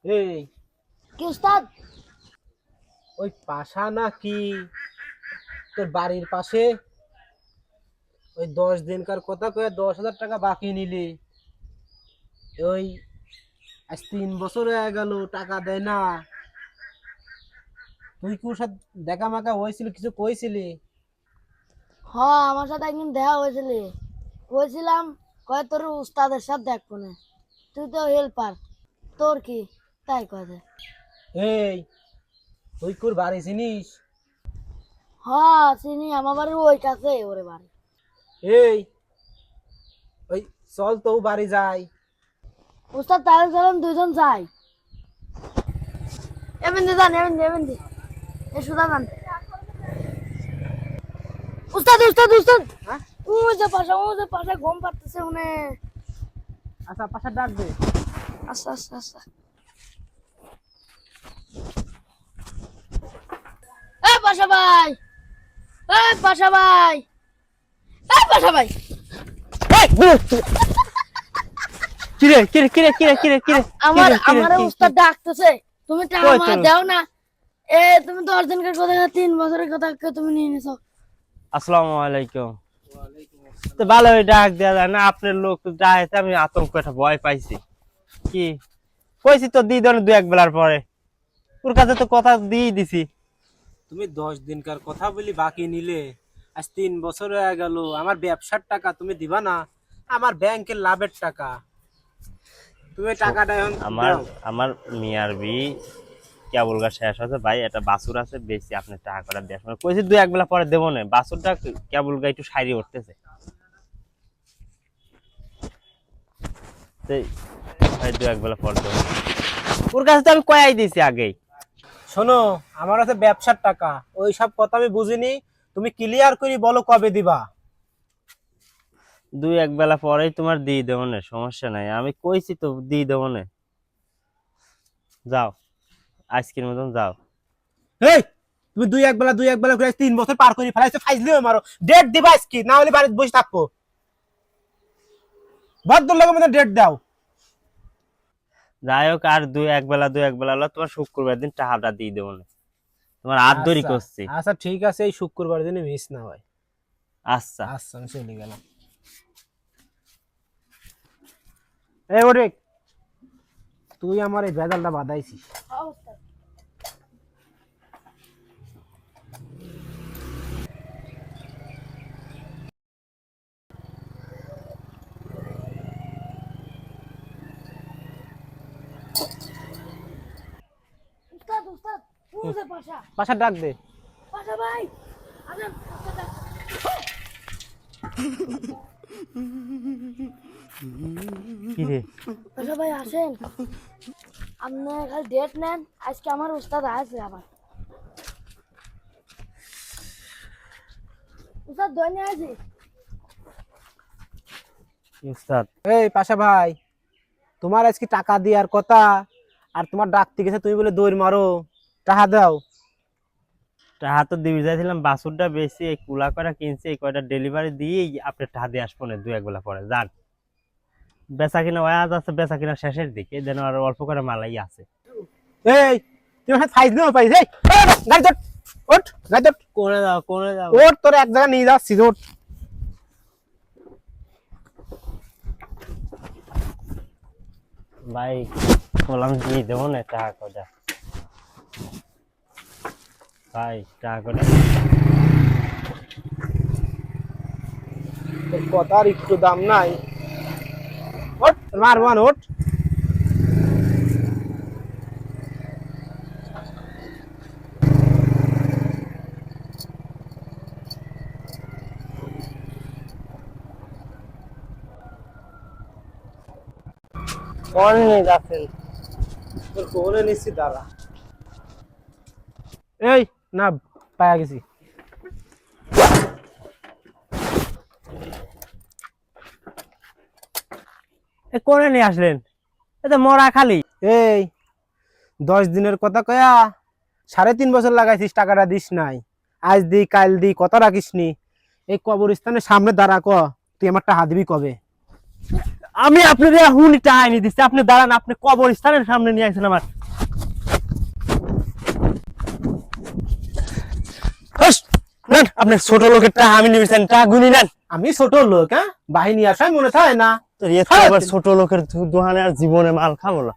এই কি উস্তাদ? ওই পাশা না কি তোর বাড়ির পাশে ওই 10 দিনকার কথা কয়ে 10,000 টাকা বাকি নিলি। ওই আজ 3 বছর হয়ে গেল, টাকা দেয় না। তুই কি ওর সাথে দেখা মাকা হয়েছিল, কিছু কইছিলি? আমার সাথে একদিন দেখা হয়েছিল। বলছিলাম কয় তোর উস্তাদের সাথে দেখবো না, তুই তো হেল্পার, তোর কি তাই কথা। এই তুই কোর বাড়ি চিনিস? চিনি, আমার বাড়ির ওই কাছে ওরে বাড়ি। এই ওই চল তো বাড়ি যাই। উস্তাদ তাহলে চলেন দুইজন যাই। এমনি যান, এমনি এ সুদা যান। উস্তাদ উস্তাদ উস্তাদ, হ্যাঁ, ও যে পাশা ঘুম পাড়তেছে উনি। আচ্ছা পাশা ডাক দে। আচ্ছা আচ্ছা আচ্ছা। এ পাশা ভাই, এ পাশা ভাই, এ পাশা ভাই। কিরে কিরে কিরে কিরে কিরে কিরে আমার কিরে কিরে আমার কি উস্তাদ ডাকতেছে, তুমি টাকা কই মা তোর দাও না। তুমি 10 দিনকার কথা, 3 বছরের কথা তুমি নিয়ে নিছো। আসসালামু আলাইকুম। তো ভালো ডাক দেয়া যায় না, আপনার লোক তো ডাকতে আমি আতঙ্ক একটা ভয় পাইছি। কি কইছি তো দি দেন 2-1 বেলার পরে, ওর কাছে তো কথা দিয়ে দিছি। তুমি 10 দিনকার কথা বলি বাকি নিলে, আজ 3 বছর হয়ে গেল। আমার ব্যবসার টাকা তুমি দিবা না, আমার ব্যাংকের লাভের টাকা। তুমি টাকাটা এখন আমার দাও। আমার মিয়ার বি কেবল গা শেষ আছে ভাই, একটা বাছুর আছে বেশি, আপনি টাকা করে দেওয়ার সময় কইছি 2-1 বেলা পরে দেবো না, বাছুরটা কেবল গা একটু সাইরি উঠতেছে। তাই ভাই 2-1 বেলা পরে দেবো। ওর কাছে তো আমি কয়াই দিয়েছি আগেই। শোনো, আমার কাছে ব্যবসার টাকা, ওই সব কথা আমি বুঝিনি। তুমি ক্লিয়ার করে বলো কবে দিবা। 2-1 বেলা পরেই তোমার দিয়ে দেবো না, সমস্যা নাই, আমি কইছি তো দিয়ে দেবো না। যাও, আজকের মতন যাও। এই তুমি দুই এক বেলা করে 3 বছর পার করে ফেলাইছো, ফাইজলিও মারো। ডেট দিবা আজকে, না হলে বাড়িতে বসে থাকবো। ভদ্রলোকের মধ্যে ডেট দাও। যাই হোক, আর 2-1 বেলা হলো তোমার শুক্রবার দিন টাকাটা দিয়ে দেবো না, তোমার হাত ধরি আচ্ছা করছি। আচ্ছা, ঠিক আছে, এই শুক্রবার দিনে মিস না হয়। আচ্ছা। আচ্ছা, আমি চলে গেলাম। এই ওরে, তুই আমার এই ভেজালটা বাঁধাইছিস। উস্তাদ উস্তাদ উস্তাদ, ও যে পাশা, পাশা ডাক দে। পাশা ভাই আসেন। উস্তাদ ডাক- কি রে? পাশা ভাই আসেন, আপনি খালি ডেট নেন, আজকে আমার উস্তাদ আছে আবার। উস্তাদ ধন্যবাদ আছি। উস্তাদ, এই পাশা ভাই, তোমার আজকে টাকা দেওয়ার কথা, আর তোমার ডাকতে গেছে তুমি বলে দৌড় মারো। টাকা দাও। টাকা তো দিয়ে যাইছিলাম, বাছুরটা বেশি এই কুলা করা কিনছি, এই কয়টা ডেলিভারি দিয়েই আপনি টাকা দিয়ে আসবো না 2-1 বেলা পরে যান। বেচা কিনা ওয়াজ আছে, বেচা কিনা শেষের দিকে, যেন আর অল্প করে মালাই আছে। এই তুমি আমার ফাইজলিও পাইছ। এই গাড়ি ধর, ওঠ গাড়ি ধর। করে যাও করে যাও। ওঠ, তোর এক জায়গায় নিয়ে যাচ্ছি, ওঠ। ভাই বললাম দিয়ে দেবো না টাকা কটা, ভাই টাকা কটা। তোর কথার একটু দাম নাই। ওঠ, মারবান ওঠ। কোন নিয়ে যাচ্ছেন? তোর ফোনে নিচ্ছি, দাঁড়া। এই না, পায়া গেছি। করে নিয়ে আসলেন, এ তো মরা খালি। এই 10 দিনের কথা কয়া 3.5 বছর লাগাইছিস, টাকাটা দিস নাই। আজ দি কাল দি, কত রাখিস নি। এই কবরস্থানের সামনে দাঁড়া, তুই আমার টাকা দিবি কবে? আমি আপনার হুনি টাকা এনে দিচ্ছি, আপনি দাঁড়ান, আপনি কবরস্থানের সামনে নিয়ে আসেন আমার। হাস, নেন, আপনি ছোট লোকের টাকা আমি নিয়েছেন, টাকা গুনি নেন। আমি ছোট লোক, হ্যাঁ বাহিনী আসায় মনে থাকে না। তো এত আবার ছোট লোকের দোকানে আর জীবনে মাল খাবো না।